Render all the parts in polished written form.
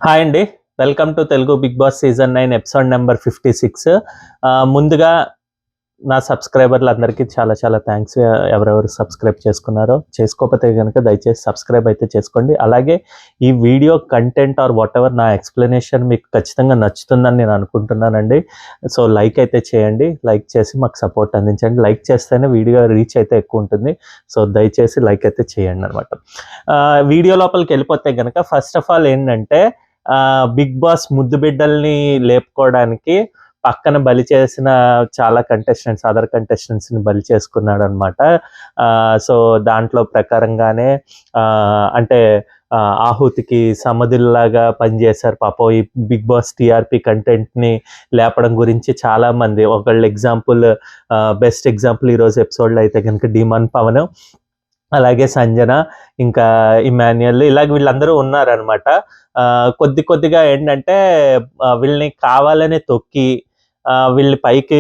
Hi అండి. Welcome to Telugu Bigg Boss season 9 episode number 56. ముందుగా నా సబ్స్క్రైబర్లందరికీ చాలా చాలా థ్యాంక్స్. ఎవరెవరు సబ్స్క్రైబ్ చేసుకున్నారో, చేసుకోకపోతే గనుక దయచేసి సబ్స్క్రైబ్ అయితే చేసుకోండి. అలాగే ఈ వీడియో కంటెంట్ ఆర్ వాటెవర్ నా ఎక్స్‌ప్లనేషన్ మీకు ఖచ్చితంగా నచ్చుతుందని నేను అనుకుంటున్నానండి. సో, లైక్ అయితే చేయండి. లైక్ చేసి మాకు సపోర్ట్ అందించండి. లైక్ చేస్తేనే వీడియో రీచ్ అయితే ఎక్కువుంటుంది. సో, దయచేసి లైక్ అయితే చేయండనమాట. వీడియో లోపలికెళ్ళిపోతే గనక ఫస్ట్ ఆఫ్ ఆల్ ఏంటంటే బిగ్ బాస్ ముద్దు బిడ్డల్ని లేపుకోవడానికి పక్కన బలి చేసిన చాలా అదర్ కంటెస్టెంట్స్ని బలి చేసుకున్నాడు అనమాట. సో దాంట్లో ప్రకారంగానే అంటే ఆహుతికి సమధుల్లాగా పనిచేశారు పాపం ఈ బిగ్ బాస్ టీఆర్పీ కంటెంట్ని లేపడం గురించి చాలామంది. ఒకళ్ళు ఎగ్జాంపుల్, బెస్ట్ ఎగ్జాంపుల్ ఈరోజు ఎపిసోడ్లో అయితే కనుక డిమాన్ పవన్, అలాగే సంజన, ఇంకా ఇమాన్యుయల్, ఇలాగ వీళ్ళందరూ ఉన్నారనమాట. కొద్దిగా ఏంటంటే వీళ్ళని కావాలనే తొక్కి వీళ్ళని పైకి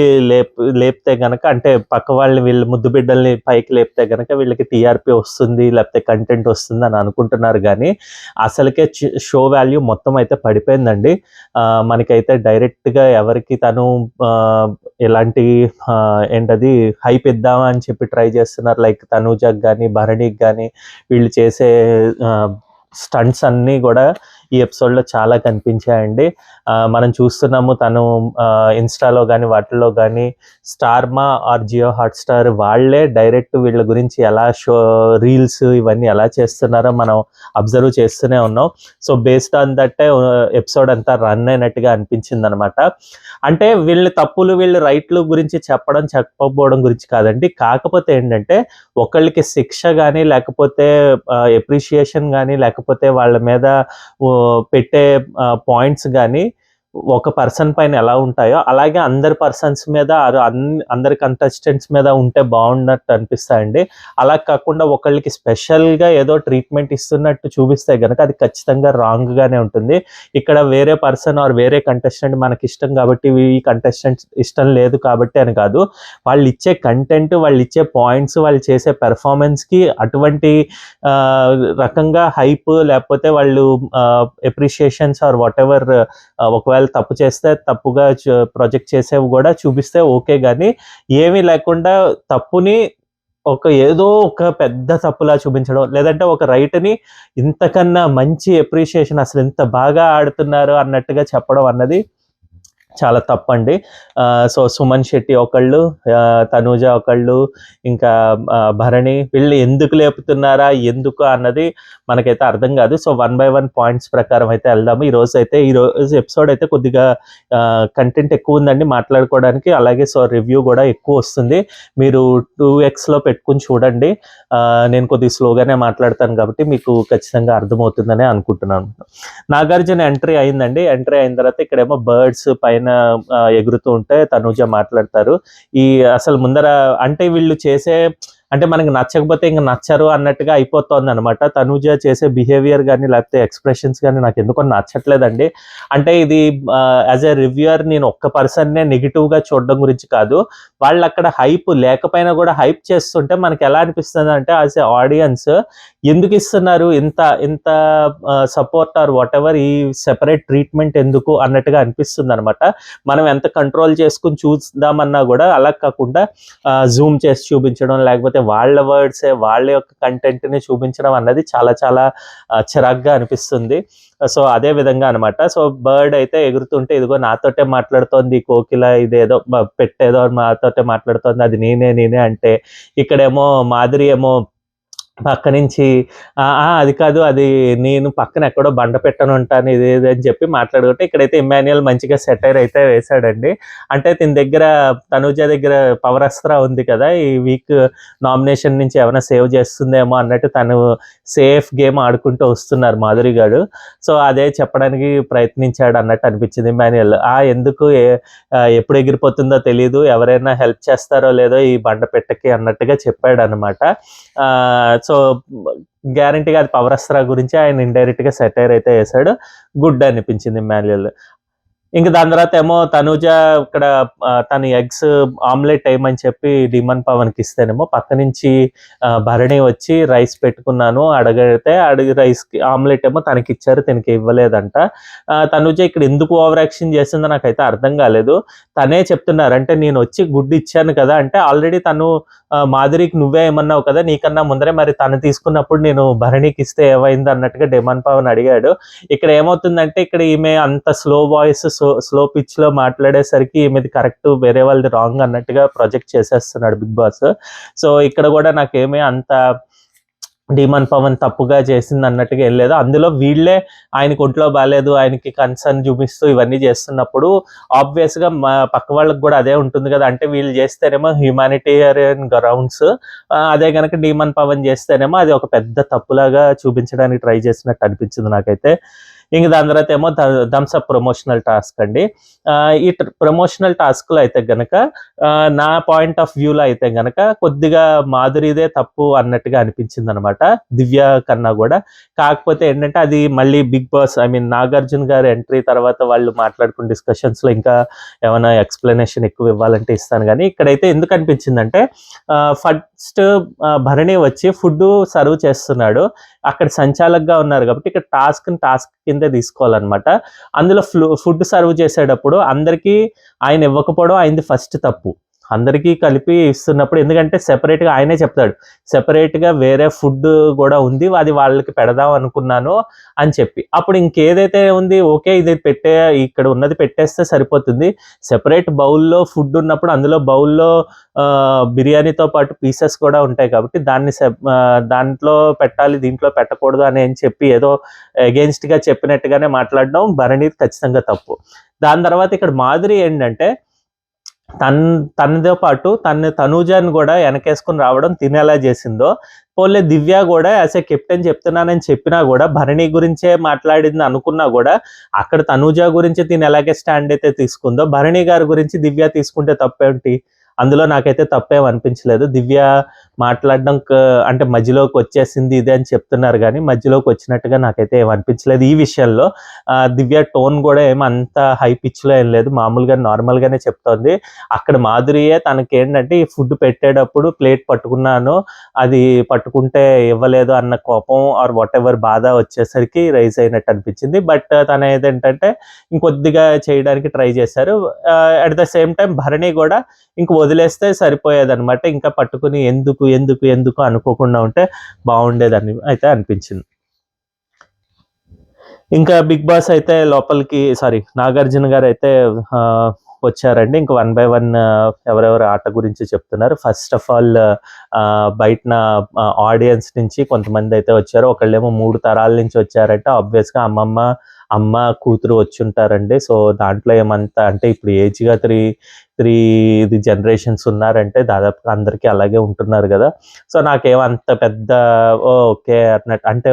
లేపితే గనక, అంటే పక్క వాళ్ళని వీళ్ళు ముద్దు బిడ్డల్ని పైకి లేపితే గనక వీళ్ళకి టీఆర్పీ వస్తుంది, లేకపోతే కంటెంట్ వస్తుంది అని అనుకుంటున్నారు. కానీ అసలుకే షో వాల్యూ మొత్తం అయితే పడిపోయిందండి. మనకైతే డైరెక్ట్గా ఎవరికి తను ఎలాంటి ఏంటది హైప్ ఇద్దామా అని చెప్పి ట్రై చేస్తున్నారు. లైక్ తనూజకి కానీ భరణికి కానీ వీళ్ళు చేసే స్టంట్స్ అన్నీ కూడా ఈ ఎపిసోడ్లో చాలా కనిపించాయండి. మనం చూస్తున్నాము తను ఇన్స్టాలో కానీ వాటిల్లో కానీ స్టార్మా ఆర్ జియో హాట్స్టార్ వాళ్ళే డైరెక్ట్ వీళ్ళ గురించి ఎలా రీల్స్ ఇవన్నీ ఎలా చేస్తున్నారో మనం అబ్జర్వ్ చేస్తూనే ఉన్నాం. సో బేస్డ్ ఆన్ దట్టే ఎపిసోడ్ అంతా రన్ అయినట్టుగా అనిపించింది అనమాట. అంటే వీళ్ళ తప్పులు వీళ్ళ రైట్లు గురించి చెప్పకపోవడం గురించి కాదండి. కాకపోతే ఏంటంటే ఒకళ్ళకి శిక్ష కానీ లేకపోతే ఎప్రిషియేషన్ కానీ లేకపోతే వాళ్ళ మీద పెట్టే పాయింట్స్ కానీ ఒక పర్సన్ పైన ఎలా ఉంటాయో అలాగే అందరి పర్సన్స్ మీద అందరి కంటెస్టెంట్స్ మీద ఉంటే బాగున్నట్టు అనిపిస్తాయండి. అలా కాకుండా ఒకళ్ళకి స్పెషల్గా ఏదో ట్రీట్మెంట్ ఇస్తున్నట్టు చూపిస్తే కనుక అది ఖచ్చితంగా రాంగ్గానే ఉంటుంది. ఇక్కడ వేరే పర్సన్ ఆర్ వేరే కంటెస్టెంట్ మనకి ఇష్టం కాబట్టి ఈ కంటెస్టెంట్ ఇష్టం లేదు కాబట్టి అని కాదు. వాళ్ళు ఇచ్చే కంటెంట్, వాళ్ళు ఇచ్చే పాయింట్స్, వాళ్ళు చేసే పెర్ఫార్మెన్స్కి అటువంటి రకంగా హైప్ లేకపోతే వాళ్ళు ఎప్రిషియేషన్స్ ఆర్ వాట్ ఎవర్ ఒకవేళ తప్పు చేస్తే తప్పుగా ప్రొజెక్ట్ చేసేవి కూడా చూపిస్తే ఓకే. కానీ ఏమీ లేకుండా తప్పుని ఏదో ఒక పెద్ద తప్పులా చూపించడం, లేదంటే ఒక రైట్ని ఇంతకన్నా మంచి ఎప్రిషియేషన్ అసలు ఇంత బాగా ఆడుతున్నారు అన్నట్టుగా చెప్పడం అన్నది చాలా తప్పండి. సో సుమన్ శెట్టి ఒకళ్ళు, తనూజ ఒకళ్ళు, ఇంకా భరణి, వీళ్ళు ఎందుకు లేపుతున్నారా ఎందుకు అన్నది మనకైతే అర్థం కాదు. సో 1 by 1 పాయింట్స్ ప్రకారం అయితే వెళ్దాము. ఈరోజు ఎపిసోడ్ అయితే కొద్దిగా కంటెంట్ ఎక్కువ ఉందండి మాట్లాడుకోవడానికి. అలాగే సో రివ్యూ కూడా ఎక్కువ వస్తుంది. మీరు 2xలో పెట్టుకుని చూడండి. నేను కొద్దిగా స్లోగానే మాట్లాడతాను కాబట్టి మీకు ఖచ్చితంగా అర్థమవుతుందని అనుకుంటున్నాను. నాగార్జున ఎంట్రీ అయిందండి. ఎంట్రీ అయిన తర్వాత ఇక్కడేమో బర్డ్స్ పైన ఎగురుతూ ఉంటే తనూజ మాట్లాడతారు. అసలు ముందర అంటే వీళ్ళు చేసే, అంటే మనకి నచ్చకపోతే ఇంక నచ్చరు అన్నట్టుగా అయిపోతుంది అనమాట. తనూజ చేసే బిహేవియర్ కానీ లేకపోతే ఎక్స్ప్రెషన్స్ కానీ నాకు ఎందుకో నచ్చట్లేదండి. అంటే ఇది యాజ్ ఎ రివ్యూయర్ నేను ఒక్క పర్సన్నే నెగిటివ్గా చూడడం గురించి కాదు. వాళ్ళు అక్కడ హైప్ లేకపోయినా కూడా హైప్ చేస్తుంటే మనకి ఎలా అనిపిస్తుంది అంటే యాజ్ ఎ ఆడియన్స్ ఎందుకు ఇస్తున్నారు ఇంత ఇంత సపోర్ట్ ఆర్ వాట్ ఎవర్, ఈ సెపరేట్ ట్రీట్మెంట్ ఎందుకు అన్నట్టుగా అనిపిస్తుంది అనమాట. మనం ఎంత కంట్రోల్ చేసుకుని చూద్దామన్నా కూడా అలా కాకుండా జూమ్ చేసి చూపించడం, లేకపోతే వాళ్ళ వర్డ్సే వాళ్ళ యొక్క కంటెంట్ని చూపించడం అన్నది చాలా చాలా చిరాగ్గా అనిపిస్తుంది. సో అదే విధంగా అనమాట. సో బర్డ్ అయితే ఎగురుతుంటే ఇదిగో నాతోటే మాట్లాడుతోంది కోకిల, ఇదేదో పెట్టేదో నాతోటే మాట్లాడుతోంది, అది నేనే అంటే ఇక్కడేమో మాధురి ఏమో పక్క నుంచి అది కాదు, అది నేను పక్కన ఎక్కడో బండ పెట్టను ఉంటాను ఇది అని చెప్పి మాట్లాడుకుంటే ఇక్కడైతే ఇమాన్యుయల్ మంచిగా సెటైర్ అయితే వేశాడండి. అంటే తనూజ దగ్గర పవర్ అస్త్రా ఉంది కదా, ఈ వీక్ నామినేషన్ నుంచి ఏమైనా సేవ్ చేస్తుందేమో అన్నట్టు తను సేఫ్ గేమ్ ఆడుకుంటూ వస్తున్నారు మాధురి గారు. సో అదే చెప్పడానికి ప్రయత్నించాడు అన్నట్టు అనిపించింది ఇమాన్యుయల్. ఎందుకు ఎప్పుడు ఎగిరిపోతుందో తెలియదు, ఎవరైనా హెల్ప్ చేస్తారో లేదో ఈ బండ పెట్టకి అన్నట్టుగా చెప్పాడు అనమాట. సో గ్యారంటీగా అది పవర్ అస్త్రా గురించి ఆయన ఇండైరెక్ట్గా సెటైర్ అయితే వేశాడు. గుడ్ అనిపించింది ఇమాన్యుయల్. ఇంక దాని తర్వాత ఏమో తనూజ ఇక్కడ తన ఎగ్స్ ఆమ్లెట్ వేయమని చెప్పి డిమన్ పవన్కి ఇస్తేనేమో పక్క నుంచి భరణి వచ్చి రైస్ పెట్టుకున్నాను అడిగి రైస్కి ఆమ్లెట్ ఏమో తనకి ఇచ్చారు, తనకి ఇవ్వలేదంట. తనూజ ఇక్కడ ఎందుకు ఓవర్ యాక్షన్ చేసిందో నాకైతే అర్థం కాలేదు. తనే చెప్తున్నారు అంటే నేను వచ్చి గుడ్డు ఇచ్చాను కదా అంటే ఆల్రెడీ తను మాధురికి నువ్వే ఏమన్నావు కదా, నీకన్నా ముందరే మరి తను తీసుకున్నప్పుడు నేను భరణికి ఇస్తే ఏమైంది అన్నట్టుగా డిమన్ పవన్ అడిగాడు. ఇక్కడ ఏమవుతుందంటే ఇక్కడ ఈమె అంత స్లో వాయిస్ స్లో పిచ్ లో మాట్లాడేసరికి ఈమెది కరెక్ట్, వేరే వాళ్ళది రాంగ్ అన్నట్టుగా ప్రొజెక్ట్ చేసేస్తున్నాడు బిగ్ బాస్. సో ఇక్కడ కూడా నాకేమీ అంత డిమన్ పవన్ తప్పుగా చేసింది అన్నట్టుగా ఏం లేదు. అందులో వీళ్ళే ఆయనకు ఒంట్లో బాగాలేదు, ఆయనకి కన్సర్న్ చూపిస్తూ ఇవన్నీ చేస్తున్నప్పుడు ఆబ్వియస్ గా పక్క వాళ్ళకి కూడా అదే ఉంటుంది కదా. అంటే వీళ్ళు చేస్తేనేమో హ్యూమానిటేరియన్ గ్రౌండ్స్, అదే కనుక డిమన్ పవన్ చేస్తేనేమో అది ఒక పెద్ద తప్పులాగా చూపించడానికి ట్రై చేసినట్టు అనిపించింది నాకైతే. ఇంక దాని తర్వాత ఏమో థమ్స్అప్ ప్రమోషనల్ టాస్క్ అండి. ఈ ప్రమోషనల్ టాస్క్లో అయితే గనక నా పాయింట్ ఆఫ్ వ్యూలో అయితే గనక కొద్దిగా మాధురిదే తప్పు అన్నట్టుగా అనిపించింది అనమాట, దివ్య కన్నా కూడా. కాకపోతే ఏంటంటే అది మళ్ళీ బిగ్ బాస్ నాగార్జున గారు ఎంట్రీ తర్వాత వాళ్ళు మాట్లాడుకున్న డిస్కషన్స్లో ఇంకా ఏమైనా ఎక్స్ప్లెనేషన్ ఎక్కువ ఇవ్వాలంటే ఇస్తాను. కానీ ఇక్కడైతే ఎందుకు అనిపించిందంటే ఫస్ట్ భరణి వచ్చి ఫుడ్ సర్వ్ చేస్తున్నాడు, అక్కడ సంచాలకుగా ఉన్నారు కాబట్టి ఇక్కడ టాస్క్ కింద తీసుకోవాలన్నమాట. అందులో ఫుడ్ సర్వ్ చేసేటప్పుడు అందరికీ ఆయన ఇవ్వకపోవడం ఆయనది ఫస్ట్ తప్పు. అందరికీ కలిపి ఇస్తున్నప్పుడు, ఎందుకంటే సెపరేట్గా ఆయనే చెప్తాడు సెపరేట్గా వేరే ఫుడ్ కూడా ఉంది, అది వాళ్ళకి పెడదాం అనుకున్నాను అని చెప్పి. అప్పుడు ఇంకేదైతే ఉంది ఓకే ఇది ఇక్కడ ఉన్నది పెట్టేస్తే సరిపోతుంది. సెపరేట్ బౌల్లో ఫుడ్ ఉన్నప్పుడు అందులో బౌల్లో బిర్యానీతో పాటు పీసెస్ కూడా ఉంటాయి కాబట్టి దాంట్లో పెట్టాలి, దీంట్లో పెట్టకూడదు అని చెప్పి ఏదో అగెయిన్స్ట్గా చెప్పినట్టుగానే మాట్లాడడం భరణి ఖచ్చితంగా తప్పు. దాని తర్వాత ఇక్కడ మాధురి ఏంటంటే తనతో పాటు తనూజాని కూడా వెనకేసుకుని రావడం తినేలా చేసిందో. పోలే దివ్య కూడా యాజ్ ఏ కెప్టెన్ చెప్తున్నానని చెప్పినా కూడా భరణి గురించే మాట్లాడింది అనుకున్నా కూడా అక్కడ తనూజ గురించి తిని ఎలాగే స్టాండ్ అయితే తీసుకుందో భరణి గారి గురించి దివ్య తీసుకుంటే తప్పేంటి? అందులో నాకైతే తప్పేం అనిపించలేదు. దివ్య మాట్లాడడం అంటే మధ్యలోకి వచ్చేసింది ఇదే అని చెప్తున్నారు కానీ మధ్యలోకి వచ్చినట్టుగా నాకైతే ఏం అనిపించలేదు. ఈ విషయంలో దివ్య టోన్ కూడా ఏమంత హై పిచ్లో ఏం లేదు, మామూలుగా నార్మల్గానే చెప్తోంది. అక్కడ మాధురియే తనకి ఏంటంటే ఈ ఫుడ్ పెట్టేటప్పుడు ప్లేట్ పట్టుకున్నాను, అది పట్టుకుంటే ఇవ్వలేదు అన్న కోపం ఆర్ వాట్ ఎవర్ బాధ వచ్చేసరికి రైజ్ అయినట్టు అనిపించింది. బట్ తన ఏదేంటంటే ఇంకొద్దిగా చేయడానికి ట్రై చేశారు. At the same time Bharani కూడా ఇంక వదిలేస్తే సరిపోయేదన్నమాట, ఇంకా పట్టుకుని ఎందుకు ఎందుకు ఎందుకు అనుకోకుండా ఉంటే బాగుండేదని అయితే అనిపించింది. ఇంకా బిగ్ బాస్ అయితే లోపలికి నాగార్జున గారు అయితే వచ్చారండి. ఇంకా 1 by 1 ఎవరెవరు ఆట గురించి చెప్తున్నారు. ఫస్ట్ ఆఫ్ ఆల్ బయటన ఆడియన్స్ నుంచి కొంతమంది అయితే వచ్చారు. ఒకళ్ళేమో 3 తరాల నుంచి వచ్చారంటే ఆబ్వియస్గా అమ్మ కూతురు వచ్చి ఉంటారండి. సో దాంట్లో ఏమంతా అంటే ఇప్పుడు ఏజ్గా త్రీ జనరేషన్స్ ఉన్నారంటే దాదాపుగా అందరికీ అలాగే ఉంటున్నారు కదా. సో నాకేమంత పెద్ద ఓకే అన్నట్టు అంటే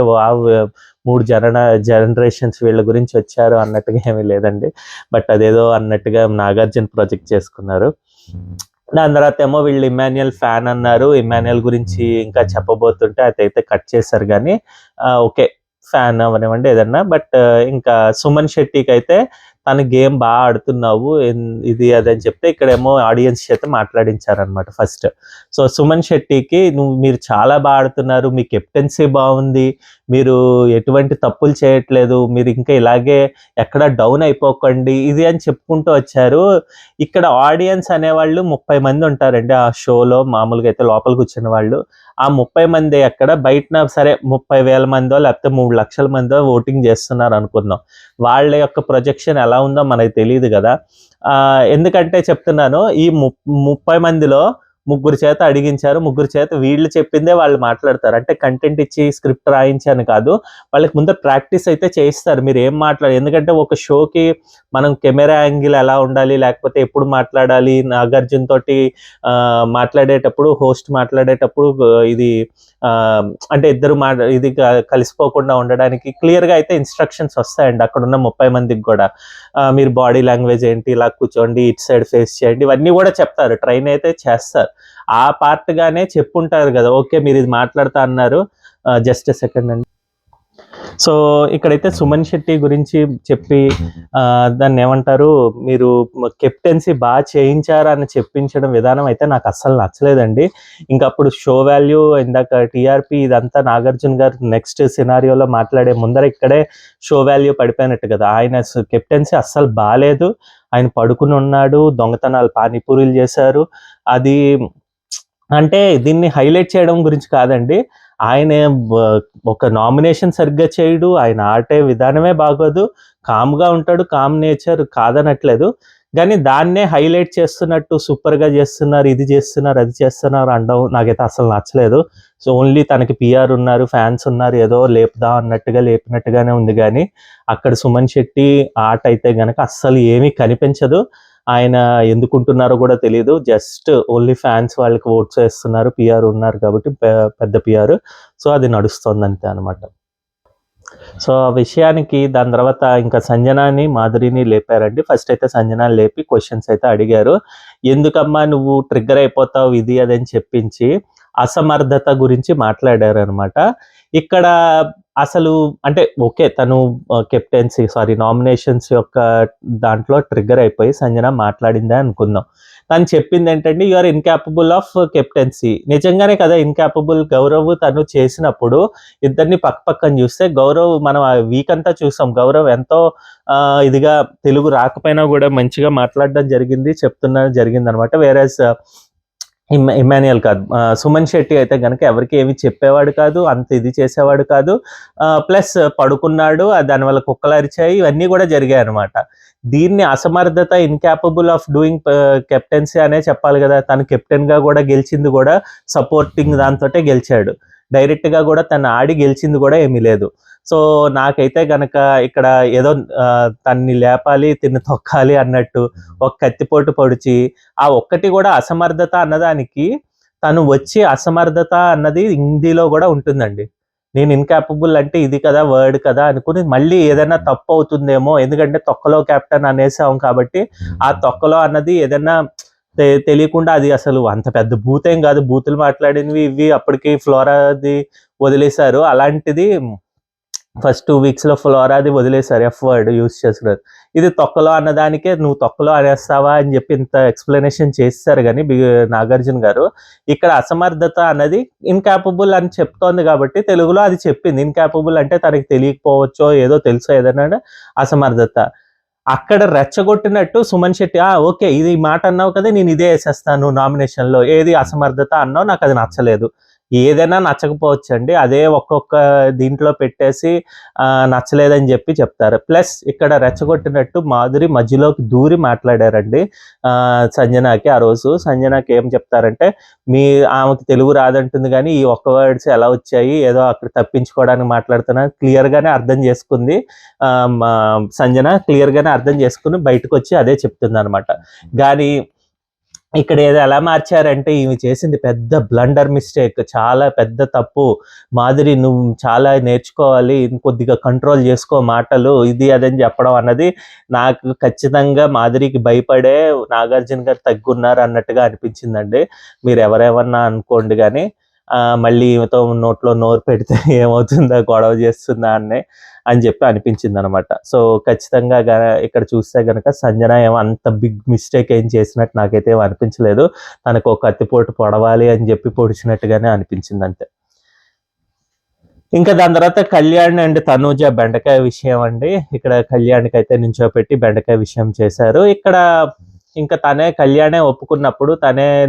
3 జనరేషన్స్ వీళ్ళ గురించి వచ్చారు అన్నట్టుగా ఏమీ లేదండి. బట్ అదేదో అన్నట్టుగా నాగార్జున ప్రాజెక్ట్ చేసుకున్నారు. దాని తర్వాత ఏమో వీళ్ళు ఇమాన్యుయల్ ఫ్యాన్ అన్నారు. ఇమాన్యుయల్ గురించి ఇంకా చెప్పబోతుంటే అదైతే కట్ చేశారు కానీ ఓకే ఫ్యాన్ అవనివ్వండి ఏదన్నా. బట్ ఇంకా సుమన్ శెట్టికి అయితే తన గేమ్ బాగా ఆడుతున్నావు ఇది అదని చెప్తే ఇక్కడేమో ఆడియన్స్ చేత మాట్లాడించారనమాట ఫస్ట్. సో సుమన్ శెట్టికి మీరు చాలా బాగా ఆడుతున్నారు, మీ కెప్టెన్సీ బాగుంది, మీరు ఎటువంటి తప్పులు చేయట్లేదు, మీరు ఇంకా ఇలాగే ఎక్కడ డౌన్ అయిపోకండి ఇది అని చెప్పుకుంటూ వచ్చారు. ఇక్కడ ఆడియన్స్ అనేవాళ్ళు 30 మంది ఉంటారండి ఆ షోలో. మామూలుగా అయితే లోపల కూర్చున్న వాళ్ళు ఆ 30 మంది ఎక్కడ బయటన సరే 30,000 మందో లేకపోతే 3 లక్షల మందో ఓటింగ్ చేస్తున్నారు అనుకుందాం. వాళ్ళ యొక్క ప్రొజెక్షన్ ఎలా ఉందో మనకు తెలియదు కదా. ఎందుకంటే చెప్తున్నాను ఈ 30 మందిలో 3 చేత అడిగించారు, 3 చేత వీళ్ళు చెప్పిందే వాళ్ళు మాట్లాడతారు. అంటే కంటెంట్ ఇచ్చి స్క్రిప్ట్ రాయించాను కాదు, వాళ్ళకి ముందు ప్రాక్టీస్ అయితే చేయిస్తారు మీరు ఏం ఎందుకంటే ఒక షోకి మనం కెమెరా యాంగిల్ ఎలా ఉండాలి, లేకపోతే ఎప్పుడు మాట్లాడాలి, నాగార్జున తోటి మాట్లాడేటప్పుడు హోస్ట్ మాట్లాడేటప్పుడు ఇది అంటే ఇద్దరు ఇది కలిసిపోకుండా ఉండడానికి క్లియర్గా అయితే ఇన్స్ట్రక్షన్స్ వస్తాయండి అక్కడ ఉన్న 30 మందికి కూడా. మీరు బాడీ లాంగ్వేజ్ ఏంటి, ఇలా కూర్చోండి, ఇటు సైడ్ ఫేస్ చేయండి, ఇవన్నీ కూడా చెప్తారు, ట్రైన్ అయితే చేస్తారు. ఆ పార్ట్గానే చెప్పుంటారు కదా. ఓకే మీరు ఇది మాట్లాడుతా అన్నారు, జస్ట్ సెకండ్ అండి. సో ఇక్కడైతే సుమన్ శెట్టి గురించి చెప్పి దాన్ని ఏమంటారు, మీరు కెప్టెన్సీ బాగా చేయించారా అని చెప్పించడం విధానం అయితే నాకు అస్సలు నచ్చలేదండి. ఇంకా అప్పుడు షో వాల్యూ, ఇందాక టీఆర్పీ, ఇదంతా నాగార్జున గారు నెక్స్ట్ సినారియోలో మాట్లాడే ముందర ఇక్కడే షో వాల్యూ పడిపోయినట్టు కదా. ఆయన కెప్టెన్సీ అస్సలు బాగాలేదు. ఆయన పడుకుని ఉన్నాడు, దొంగతనాలు పానీపూరీలు చేశారు. అది అంటే దీన్ని హైలైట్ చేయడం గురించి కాదండి. ఆయన ఒక నామినేషన్ సరిగ్గా చేయడు, ఆయన ఆడే విధానమే బాగోదు. కామ్గా ఉంటాడు, కామ్ నేచర్ కాదనట్లేదు. కానీ దాన్నే హైలైట్ చేస్తున్నట్టు సూపర్గా చేస్తున్నారు, ఇది చేస్తున్నారు, అది చేస్తున్నారు అనడం నాకైతే అసలు నచ్చలేదు. సో ఓన్లీ తనకి పిఆర్ ఉన్నారు, ఫ్యాన్స్ ఉన్నారు, ఏదో లేపుదా అన్నట్టుగా లేపినట్టుగానే ఉంది. కానీ అక్కడ సుమన్ శెట్టి ఆట అయితే గనక అస్సలు ఏమీ కనిపించదు. ఆయన ఎందుకుంటున్నారో కూడా తెలియదు. జస్ట్ ఓన్లీ ఫ్యాన్స్ వాళ్ళకి ఓట్స్ వేస్తున్నారు, పిఆర్ ఉన్నారు కాబట్టి, పెద్ద పిఆర్. సో అది నడుస్తుంది అంతే అనమాట. సో ఆ విషయానికి దాని తర్వాత ఇంకా సంజనాని, మాధురిని లేపారండి. ఫస్ట్ అయితే సంజనాని లేపి క్వశ్చన్స్ అయితే అడిగారు. ఎందుకమ్మా నువ్వు ట్రిగ్గర్ అయిపోతావు, ఇది అదని చెప్పించి అసమర్థత గురించి మాట్లాడారు అనమాట. ఇక్కడ అసలు అంటే ఓకే, తను నామినేషన్స్ యొక్క దాంట్లో ట్రిగ్గర్ అయిపోయి సంజన మాట్లాడిందే అనుకుందాం. తను చెప్పింది ఏంటంటే, you are incapable of captaincy. నిజంగానే కదా ఇన్కాపబుల్. గౌరవ్ తను చేసినప్పుడు ఇద్దరిని పక్కన చూస్తే, గౌరవ్ మనం ఆ వీక్ అంతా చూసాం, గౌరవ్ ఎంతో ఇదిగా తెలుగు రాకపోయినా కూడా మంచిగా మాట్లాడడం జరిగింది అనమాట. వేరేస్ ఇమాన్యుయల్ కాదు, సుమన్ శెట్టి అయితే కనుక ఎవరికి ఏమి చెప్పేవాడు కాదు, అంత ఇది చేసేవాడు కాదు. ప్లస్ పడుకున్నాడు, దానివల్ల కుక్కలు అరిచాయి, ఇవన్నీ కూడా జరిగాయి అనమాట. దీన్ని అసమర్థత, ఇన్కాపబుల్ ఆఫ్ డూయింగ్ కెప్టెన్సీ అనే చెప్పాలి కదా. తను కెప్టెన్గా కూడా గెలిచింది కూడా సపోర్టింగ్ దాంతోటే గెలిచాడు. డైరెక్ట్గా కూడా తను ఆడి గెలిచింది కూడా ఏమీ లేదు. సో నాకైతే గనక ఇక్కడ ఏదో తన్ని లేపాలి, తిన్ని తొక్కాలి అన్నట్టు ఒక కత్తిపోటు పొడిచి, ఆ ఒక్కటి కూడా అసమర్థత అన్నదానికి తను వచ్చి అసమర్థత అన్నది హిందీలో కూడా ఉంటుందండి. నేను ఇన్కాపబుల్ అంటే ఇది కదా వర్డ్ కదా అనుకుని మళ్ళీ ఏదైనా తప్పు అవుతుందేమో, ఎందుకంటే తొక్కలో కెప్టెన్ అనేసాం కాబట్టి ఆ తొక్కలో అన్నది ఏదైనా తెలియకుండా, అది అసలు అంత పెద్ద బూతేం కాదు, బూతులు మాట్లాడినవి ఇవి అప్పటికి ఫ్లోరాది వదిలేశారు. అలాంటిది ఫస్ట్ 2 వీక్స్లో ఫ్లోరాది వదిలేశారు, ఎఫ్ వర్డ్ యూజ్ చేస్తున్నారు. ఇది తొక్కలో అన్నదానికే నువ్వు తొక్కలో అనేస్తావా అని చెప్పి ఇంత ఎక్స్ప్లెనేషన్ చేస్తారు. కానీ నాగార్జున గారు ఇక్కడ అసమర్థత అన్నది ఇన్కాపబుల్ అని చెప్తోంది కాబట్టి తెలుగులో అది చెప్పింది. ఇన్కాపబుల్ అంటే తనకి తెలియకపోవచ్చో, ఏదో తెలుసో ఏదైనా అసమర్థత. అక్కడ రెచ్చగొట్టినట్టు సుమన్ శెట్టి ఓకే ఇది మాట అన్నావు కదా, నేను ఇదే వేసేస్తాను నామినేషన్లో, ఏది అసమర్థత అన్నావు, నాకు అది నచ్చలేదు. ఏదైనా నచ్చకపోవచ్చండి, అదే ఒక్కొక్క దీంట్లో పెట్టేసి నచ్చలేదని చెప్పి చెప్తారు. ప్లస్ ఇక్కడ రెచ్చగొట్టినట్టు మాధురి మధ్యలోకి దూరి మాట్లాడారండి సంజనాకి. ఆ రోజు సంజనాకి ఏం చెప్తారంటే, ఆమెకి తెలుగు రాదంటుంది కానీ ఈ ఒక్క వర్డ్స్ ఎలా వచ్చాయి, ఏదో అక్కడ తప్పించుకోవడానికి మాట్లాడుతున్నా, క్లియర్గానే అర్థం చేసుకుంది సంజన. క్లియర్గానే అర్థం చేసుకుని బయటకు వచ్చి అదే చెప్తుంది అనమాట. కానీ ఇక్కడ ఏదో ఎలా మార్చారంటే, ఈమె చేసింది పెద్ద బ్లండర్ మిస్టేక్, చాలా పెద్ద తప్పు. మాధురి నువ్వు చాలా నేర్చుకోవాలి, కొద్దిగా కంట్రోల్ చేసుకో మాటలు, ఇది అదని చెప్పడం అన్నది నాకు ఖచ్చితంగా మాధురికి భయపడే నాగార్జున గారు తగ్గున్నారు అన్నట్టుగా అనిపించిందండి. మీరు ఎవరేమన్నా అనుకోండి కానీ మళ్ళీ ఈమెతో నోట్లో నోరు పెడితే ఏమవుతుందా, గొడవ చేస్తుందా అని చెప్పి అనిపించింది అనమాట. సో ఖచ్చితంగా ఇక్కడ చూస్తే కనుక సంజన ఏమో అంత బిగ్ మిస్టేక్ ఏం చేసినట్టు నాకైతే ఏం అనిపించలేదు. తనకు ఒక కత్తిపోటు పొడవాలి అని చెప్పి పొడిచినట్టుగానే అనిపించింది అంతే. ఇంకా దాని తర్వాత కళ్యాణ్ అండ్ తనూజ బెండకాయ విషయం అండి. ఇక్కడ కళ్యాణ్కి అయితే నించోపెట్టి బెండకాయ విషయం చేశారు. ఇక్కడ ఇంకా కళ్యాణే ఒప్పుకున్నప్పుడు,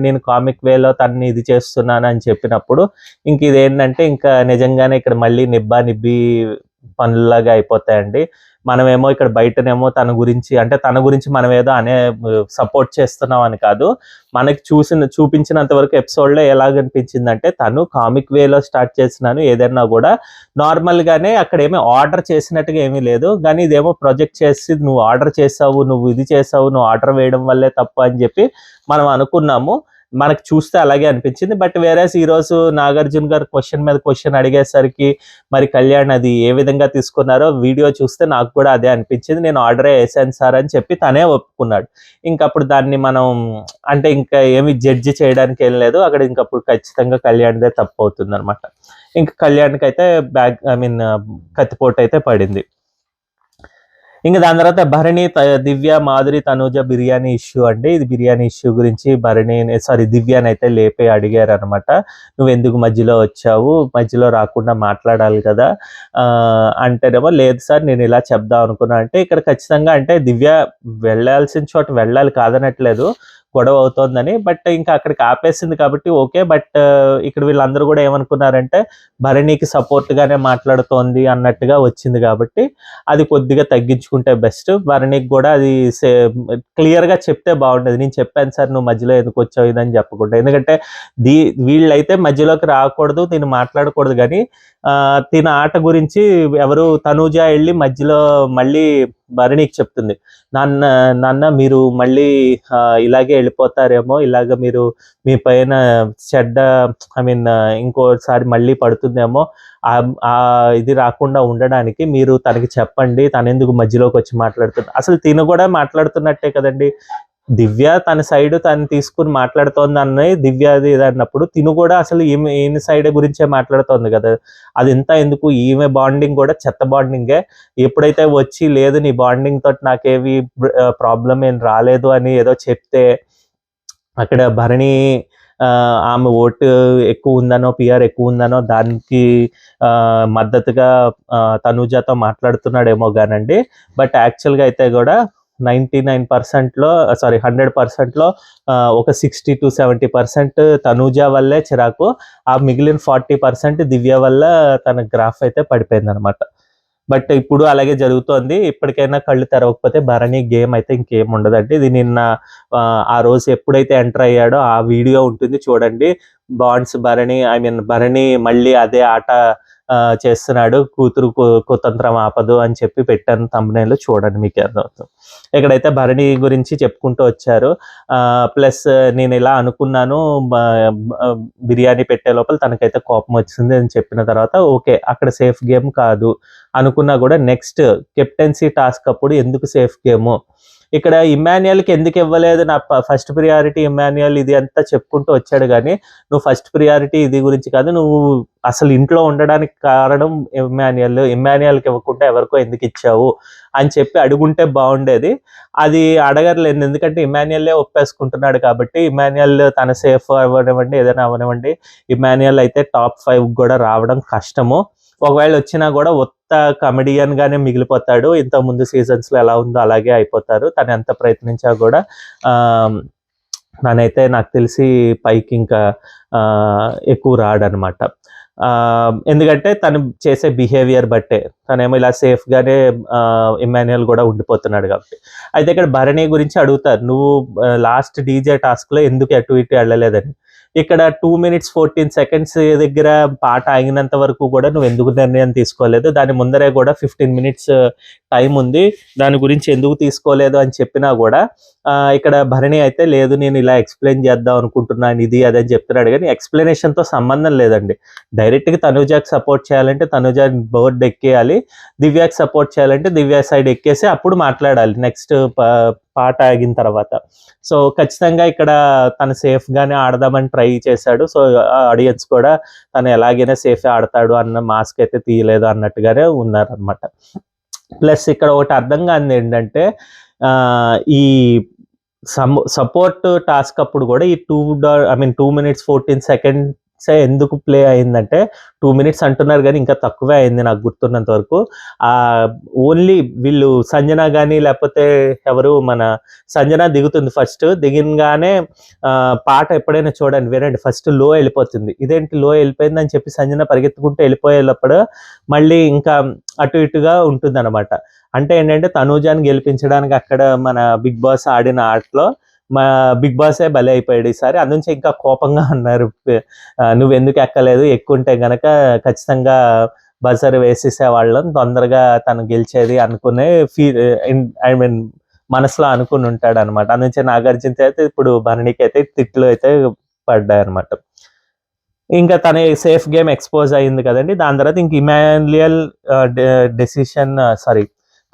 నేను కామిక్ వేలో తనని ఇది చేస్తున్నాను అని చెప్పినప్పుడు, ఇంక ఇదేంటంటే ఇంకా నిజంగానే ఇక్కడ మళ్ళీ నిబ్బి పనుల్లాగా అయిపోతాయండి. మనమేమో ఇక్కడ బయటనేమో తన గురించి మనం ఏదో సపోర్ట్ చేస్తున్నాం అని కాదు. మనకి చూపించినంత వరకు ఎపిసోడ్లో ఎలాగనిపించిందంటే, తను కామిక్ వేలో స్టార్ట్ చేసినాను ఏదైనా కూడా నార్మల్గానే, అక్కడ ఏమీ ఆర్డర్ చేసినట్టుగా ఏమీ లేదు. కానీ ఇదేమో ప్రొజెక్ట్ చేసి నువ్వు ఆర్డర్ చేసావు, నువ్వు ఇది చేసావు, నువ్వు ఆర్డర్ వేయడం వల్లే తప్పు అని చెప్పి మనం అనుకున్నాము. మనకు చూస్తే అలాగే అనిపించింది. బట్ వేరేస్ ఈరోజు నాగార్జున గారు క్వశ్చన్ మీద క్వశ్చన్ అడిగేసరికి మరి కళ్యాణ్ అది ఏ విధంగా తీసుకున్నారో వీడియో చూస్తే నాకు కూడా అదే అనిపించింది. నేను ఆర్డరే వేసాను సార్ అని చెప్పి తనే ఒప్పుకున్నాడు. ఇంకప్పుడు దాన్ని మనం ఇంకా ఏమి జడ్జి చేయడానికి ఏం లేదు. అక్కడ ఇంకప్పుడు ఖచ్చితంగా కళ్యాణ్దే తప్పు అవుతుంది అనమాట. ఇంకా కళ్యాణ్కి అయితే కత్తిపోటు అయితే పడింది. ఇంకా దాని తర్వాత భరణి, దివ్య, మాధురి, తనూజ బిర్యానీ ఇష్యూ అండి. ఇది బిర్యానీ ఇష్యూ గురించి దివ్యాని అయితే లేపి అడిగారు అనమాట. నువ్వు ఎందుకు మధ్యలో వచ్చావు, మధ్యలో రాకుండా మాట్లాడాలి కదా అంటేనేమో, లేదు సార్ నేను ఇలా చెప్దాం అనుకున్నా అంటే, ఇక్కడ ఖచ్చితంగా అంటే దివ్య వెళ్ళాల్సిన చోట వెళ్ళాలి కాదనట్లేదు, గొడవ అవుతోందని. బట్ ఇంకా అక్కడికి ఆపేసింది కాబట్టి ఓకే. బట్ ఇక్కడ వీళ్ళందరూ కూడా ఏమనుకున్నారంటే భరణికి సపోర్ట్ గానే మాట్లాడుతోంది అన్నట్టుగా వచ్చింది కాబట్టి అది కొద్దిగా తగ్గించుకుంటే బెస్ట్. భరణికి కూడా అది క్లియర్ గా చెప్తే బాగుండేది. నేను చెప్పాను సార్ నువ్వు మధ్యలో ఎందుకు వచ్చావు ఇదని చెప్పకుండా. ఎందుకంటే వీళ్ళైతే మధ్యలోకి రాకూడదు, నేను మాట్లాడకూడదు, కానీ తిన ఆట గురించి ఎవరు తనూజ వెళ్ళి మధ్యలో మళ్ళీ భరణికి చెప్తుంది, నాన్న మీరు మళ్ళీ ఇలాగే వెళ్ళిపోతారేమో, ఇలాగ మీరు మీ పైన చెడ్డ ఇంకోసారి మళ్ళీ పడుతుందేమో, ఇది రాకుండా ఉండడానికి మీరు తనకి చెప్పండి, తను ఎందుకు మధ్యలోకి వచ్చి మాట్లాడుతుంది. అసలు తిను కూడా మాట్లాడుతున్నట్టే కదండి. దివ్య తన సైడ్ తను తీసుకుని మాట్లాడుతోంది అన్నది దివ్యది అన్నప్పుడు తిను కూడా అసలు ఈమె సైడ్ గురించే మాట్లాడుతోంది కదా. అది ఇంత ఎందుకు, ఈమె బాండింగ్ కూడా చెత్త బాండింగే. ఎప్పుడైతే వచ్చి లేదు నీ బాండింగ్ తోటి నాకేవి ప్రాబ్లం ఏం రాలేదు అని ఏదో చెప్తే అక్కడ భరణి ఆమె ఓటు ఎక్కువ ఉందనో పిఆర్ ఎక్కువ ఉందనో దానికి మద్దతుగా తనూజతో మాట్లాడుతున్నాడేమో కానండి. బట్ యాక్చువల్గా అయితే కూడా 99%లో 100%లో ఒక 60 to 70% తనూజ వల్లే చిరాకు, ఆ మిగిలిన 40% దివ్య వల్ల తన గ్రాఫ్ అయితే పడిపోయింది అనమాట. బట్ ఇప్పుడు అలాగే జరుగుతోంది. ఇప్పటికైనా కళ్ళు తెరవకపోతే భరణి గేమ్ అయితే ఇంకేం ఉండదండి. ఇది నిన్న ఆ రోజు ఎప్పుడైతే ఎంటర్ అయ్యాడో ఆ వీడియో ఉంటుంది చూడండి. బాండ్స్ భరణి మళ్ళీ అదే ఆట చేస్తున్నాడు, కూతురు కుతంత్రం ఆపదు అని చెప్పి పెట్టాను thumbnail, చూడండి మీకు అర్థమవుతుంది. ఇక్కడైతే భరణి గురించి చెప్పుకుంటూ వచ్చారు. ప్లస్ నేను ఇలా అనుకున్నాను, బిర్యానీ పెట్టే లోపల తనకైతే కోపం వచ్చింది అని చెప్పిన తర్వాత ఓకే అక్కడ సేఫ్ గేమ్ కాదు అనుకున్నా కూడా నెక్స్ట్ కెప్టెన్సీ టాస్క్ అప్పుడు ఎందుకు సేఫ్ గేమ్, ఇక్కడ ఇమ్మాన్యుయల్కి ఎందుకు ఇవ్వలేదు, నా ఫస్ట్ ప్రియారిటీ ఇమ్మాన్యుయల్, ఇది అంతా చెప్పుకుంటూ వచ్చాడు. కానీ నువ్వు ఫస్ట్ ప్రియారిటీ ఇది గురించి కాదు, నువ్వు అసలు ఇంట్లో ఉండడానికి కారణం ఇమ్మాన్యుయల్కి ఇవ్వకుండా ఎవరికో ఎందుకు ఇచ్చావు అని చెప్పి అడుగుంటే బాగుండేది. అది అడగర్లేదు, ఎందుకంటే ఇమ్మాన్యుయల్లే ఒప్పేసుకుంటున్నాడు కాబట్టి. ఇమ్మాన్యుయల్ తన సేఫ్ అవ్వనివ్వండి, ఏదైనా అవ్వనివ్వండి, ఇమ్మాన్యుయల్ అయితే టాప్ 5 కూడా రావడం కష్టము. ఒకవేళ వచ్చినా కూడా ఉత్త కమెడియన్ గానే మిగిలిపోతాడు. ఇంత ముందు సీజన్స్ లో ఎలా ఉందో అలాగే అయిపోతారు. తను ఎంత ప్రయత్నించా కూడా తనైతే నాకు తెలిసి పైకి ఇంకా ఎక్కువ రాడనమాట. ఎందుకంటే తను చేసే బిహేవియర్ బట్టే తనేమో ఇలా సేఫ్ గానే ఇమ్మాన్యుయల్ కూడా ఉండిపోతున్నాడు కాబట్టి. అయితే ఇక్కడ భరణి గురించి అడుగుతారు, నువ్వు లాస్ట్ డీజే టాస్క్ లో ఎందుకు అటు ఇటు వెళ్ళలేదని. ఇక్కడ 2 minutes 14 seconds దగ్గర పాట ఆగినంత వరకు కూడా నువ్వు ఎందుకు నిర్ణయం తీసుకోలేదు, దాని ముందరే కూడా 15 minutes టైం ఉంది, దాని గురించి ఎందుకు తీసుకోలేదు అని చెప్పినా కూడా ఇక్కడ భరణి అయితే లేదు నేను ఇలా ఎక్స్ప్లెయిన్ చేద్దాం అనుకుంటున్నాను ఇది అదని చెప్తున్నాడు. కానీ ఎక్స్ప్లెనేషన్తో సంబంధం లేదండి. డైరెక్ట్గా తనూజాకి సపోర్ట్ చేయాలంటే తనూజా బోర్డు ఎక్కేయాలి, దివ్యాకి సపోర్ట్ చేయాలంటే దివ్యా సైడ్ ఎక్కేసి అప్పుడు మాట్లాడాలి నెక్స్ట్ పాట ఆగిన తర్వాత. సో ఖచ్చితంగా ఇక్కడ తను సేఫ్ గానే ఆడదామని ట్రై చేశాడు. సో ఆడియన్స్ కూడా తను ఎలాగైనా సేఫ్ ఆడతాడు అన్న మాస్క్ అయితే తీయలేదు అన్నట్టుగానే ఉన్నారనమాట. ప్లస్ ఇక్కడ ఒకటి అర్థం కానిది ఏంటంటే ఈ సపోర్ట్ టాస్క్ అప్పుడు కూడా ఈ 2 minutes 14 seconds ఎందుకు ప్లే అయిందంటే 2 minutes అంటున్నారు కానీ ఇంకా తక్కువే అయింది నాకు గుర్తున్నంత వరకు. ఓన్లీ వీళ్ళు సంజన కానీ లేకపోతే ఎవరు మన సంజన దిగుతుంది, ఫస్ట్ దిగినగానే పాట ఎప్పుడైనా చూడండి వినండి, ఫస్ట్ లో వెళ్ళిపోతుంది. ఇదేంటి లో వెళ్ళిపోయింది అని చెప్పి సంజన పరిగెత్తుకుంటూ వెళ్ళిపోయేటప్పుడు మళ్ళీ ఇంకా అటు ఇటుగా ఉంటుంది అనమాట. అంటే ఏంటంటే తనూజాని గెలిపించడానికి అక్కడ మన బిగ్ బాస్ ఆడిన ఆటలో మా బిగ్ బాసే బలి అయిపోయాడు ఈసారి. అందుంచి ఇంకా కోపంగా ఉన్నారు, నువ్వెందుకు ఎక్కలేదు, ఎక్కుంటే గనక ఖచ్చితంగా బజర్ వేసేసేవాళ్ళం, తొందరగా తను గెలిచేది అనుకునే మనసులో అనుకుని ఉంటాడు అనమాట. అందుంచి నాగార్జున అయితే ఇప్పుడు భరణికి అయితే తిట్లు అయితే పడ్డాయి అనమాట. ఇంకా తన సేఫ్ గేమ్ ఎక్స్పోజ్ అయింది కదండి. దాని తర్వాత ఇంక ఇమాన్యుయల్ డెసిషన్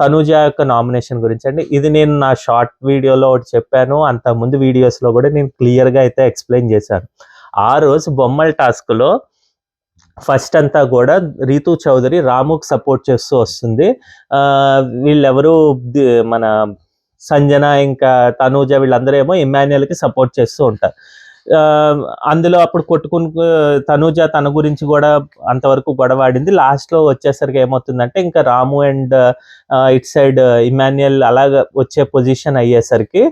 తనూజ యొక్క నామినేషన్ గురించి అండి. ఇది నేను నా షార్ట్ వీడియోలో ఒకటి చెప్పాను, అంతకుముందు వీడియోస్లో కూడా నేను క్లియర్గా అయితే ఎక్స్ప్లెయిన్ చేశాను. ఆ రోజు బొమ్మల టాస్క్లో ఫస్ట్ అంతా కూడా రీతూ చౌదరి రాముకి సపోర్ట్ చేస్తూ వస్తుంది. వీళ్ళెవరు మన సంజన ఇంకా తనూజ వీళ్ళందరూ ఏమో ఇమాన్యుయల్కి సపోర్ట్ చేస్తూ ఉంటారు. అందులో అప్పుడు కొట్టుకుని తనూజ తన గురించి కూడా అంతవరకు గొడవాడింది. లాస్ట్లో వచ్చేసరికి ఏమవుతుందంటే ఇంకా రాము అండ్ ఇట్ సైడ్ ఇమాన్యుయల్ అలాగ వచ్చే పొజిషన్ అయ్యేసరికి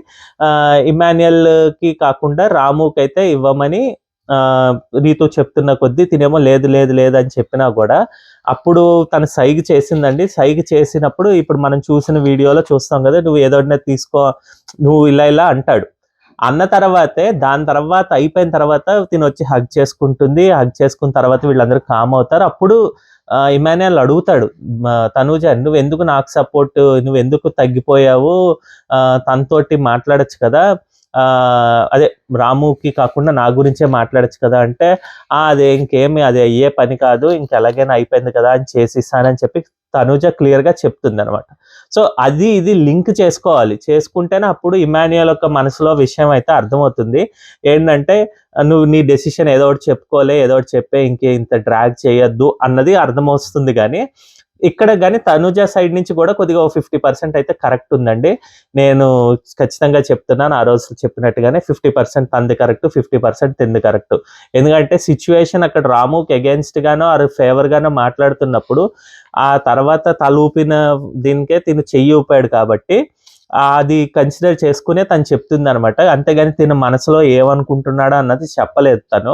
ఇమాన్యుయల్కి కాకుండా రాముకి అయితే ఇవ్వమని రీతు చెప్తున్న కొద్దీ తినేమో లేదు లేదు లేదు అని చెప్పినా కూడా అప్పుడు తను సైగ చేసిందండి. సైగ చేసినప్పుడు ఇప్పుడు మనం చూసిన వీడియోలో చూస్తాం కదా, నువ్వు ఏదోనే తీసుకో, నువ్వు ఇలా ఇలా అంటాడు. అన్న తర్వాతే దాని తర్వాత అయిపోయిన తర్వాత తిని వచ్చి హగ్ చేసుకుంటుంది. హగ్ చేసుకున్న తర్వాత వీళ్ళందరూ కామ్ అవుతారు. అప్పుడు ఇమాన్యుయల్ అడుగుతాడు తనూజ, నువ్వు ఎందుకు నాకు సపోర్ట్, నువ్వు ఎందుకు తగ్గిపోయావు, తనతోటి మాట్లాడచ్చు కదా, అదే రాముకి కాకుండా నా గురించే మాట్లాడచ్చు కదా అంటే, అదే ఇంకేమి అది అయ్యే పని కాదు, ఇంకెలాగైనా అయిపోయింది కదా అని చేసిస్తానని చెప్పి తనూజ క్లియర్గా చెప్తుంది అనమాట. సో అది ఇది లింక్ చేసుకోవాలి, చేసుకుంటేనే అప్పుడు ఇమాన్యుయల్ యొక్క మనసులో విషయం అయితే అర్థమవుతుంది. ఏంటంటే నువ్వు నీ డెసిషన్ ఏదో ఒకటి చెప్పుకోలే, ఏదో ఒకటి చెప్పే, ఇంత డ్రాగ్ చేయొద్దు అన్నది అర్థమవుతుంది. కానీ ఇక్కడ కానీ తనూజ సైడ్ నుంచి కూడా కొద్దిగా 50% అయితే కరెక్ట్ ఉందండి. నేను ఖచ్చితంగా చెప్తున్నాను, ఆ రోజు చెప్పినట్టుగానే 50% తంది కరెక్ట్, 50% తింది కరెక్ట్. ఎందుకంటే సిచ్యువేషన్ అక్కడ రాముకి అగేన్స్ట్ గానో ఆర్ ఫేవర్ గానో మాట్లాడుతున్నప్పుడు ఆ తర్వాత తలూపిన దీనికే తిను చెయ్యి ఊపాడు కాబట్టి అది కన్సిడర్ చేసుకునే తను చెప్తుంది అనమాట. అంతేగాని తిన మనసులో ఏమనుకుంటున్నాడో అన్నది చెప్పలేదు తను.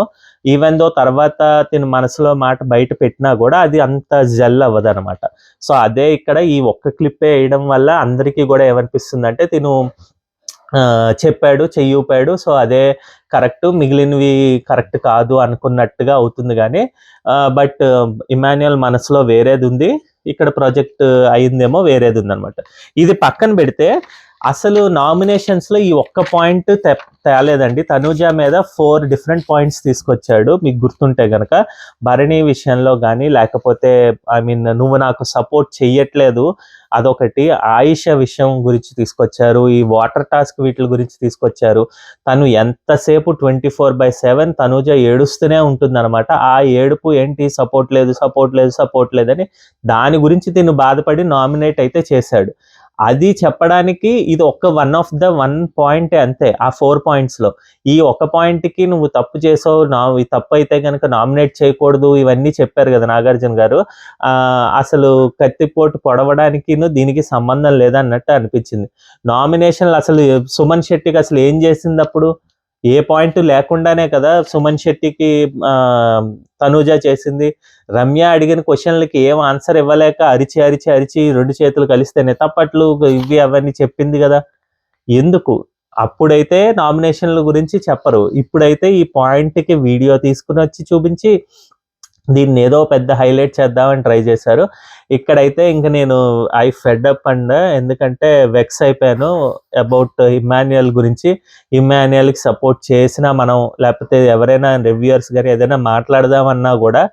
ఈవెన్ దో తర్వాత తిన మనసులో మాట బయట పెట్టినా కూడా అది అంత జల్ అవ్వదు అనమాట. సో అదే ఇక్కడ ఈ ఒక్క క్లిప్పే వేయడం వల్ల అందరికీ కూడా ఏమనిపిస్తుంది అంటే తిను చెప్పాడు, చెయ్యి ఊపాడు, సో అదే కరెక్ట్, మిగిలినవి కరెక్ట్ కాదు అనుకున్నట్టుగా అవుతుంది. కానీ బట్ ఇమాన్యుయల్ మనసులో వేరేది ఉంది, ఇక్కడ ప్రాజెక్ట్ అయిందేమో వేరేది ఉందనమాట. ఇది పక్కన పెడితే అసలు నామినేషన్స్లో ఈ ఒక్క పాయింట్ తేలేదండి. తనూజ మీద 4 డిఫరెంట్ పాయింట్స్ తీసుకొచ్చాడు. మీకు గుర్తుంటే కనుక భరణి విషయంలో కానీ, లేకపోతే నువ్వు నాకు సపోర్ట్ చెయ్యట్లేదు అదొకటి, ఆయిష విషయం గురించి తీసుకొచ్చారు, ఈ వాటర్ టాస్క్ వీటి గురించి తీసుకొచ్చారు. తను ఎంతసేపు 24/7 తనూజ ఏడుస్తూనే ఉంటుంది అనమాట. ఆ ఏడుపు ఏంటి, సపోర్ట్ లేదు సపోర్ట్ లేదు సపోర్ట్ లేదని దాని గురించి తిను బాధపడి నామినేట్ అయితే చేశాడు. అది చెప్పడానికి ఇది వన్ ఆఫ్ ద పాయింటే అంతే ఆ 4 పాయింట్స్లో. ఈ ఒక పాయింట్కి నువ్వు తప్పు చేసావు, ఈ తప్పు అయితే కనుక నామినేట్ చేయకూడదు, ఇవన్నీ చెప్పారు కదా నాగార్జున గారు. అసలు కత్తిపోటు పొడవడానికి దీనికి సంబంధం లేదన్నట్టు అనిపించింది. నామినేషన్లు అసలు సుమన్ శెట్టికి అసలు ఏం చేసింది అప్పుడు, ఏ పాయింట్ లేకుండానే కదా సుమన్ శెట్టికి తనూజ చేసింది. రమ్య అడిగిన క్వశ్చన్లకి ఏం ఆన్సర్ ఇవ్వలేక అరిచి 2 చేతులు కలిస్తేనే తప్పట్లు ఇవి అవన్నీ చెప్పింది కదా. ఎందుకు అప్పుడైతే నామినేషన్ల గురించి చెప్పరు, ఇప్పుడైతే ఈ పాయింట్కి వీడియో తీసుకుని వచ్చి చూపించి దీన్ని ఏదో పెద్ద హైలైట్ చేద్దామని ట్రై చేశారు. ఇక్కడైతే ఇంక నేను ఐ ఫెడ్ అప్ అండ్ ఎందుకంటే వెక్స్ అయిపోయాను అబౌట్ ఇమాన్యుయల్ గురించి. ఇమాన్యుయల్కి సపోర్ట్ చేసినా మనం, లేకపోతే ఎవరైనా రివ్యూయర్స్ కానీ ఏదైనా మాట్లాడదామన్నా కూడా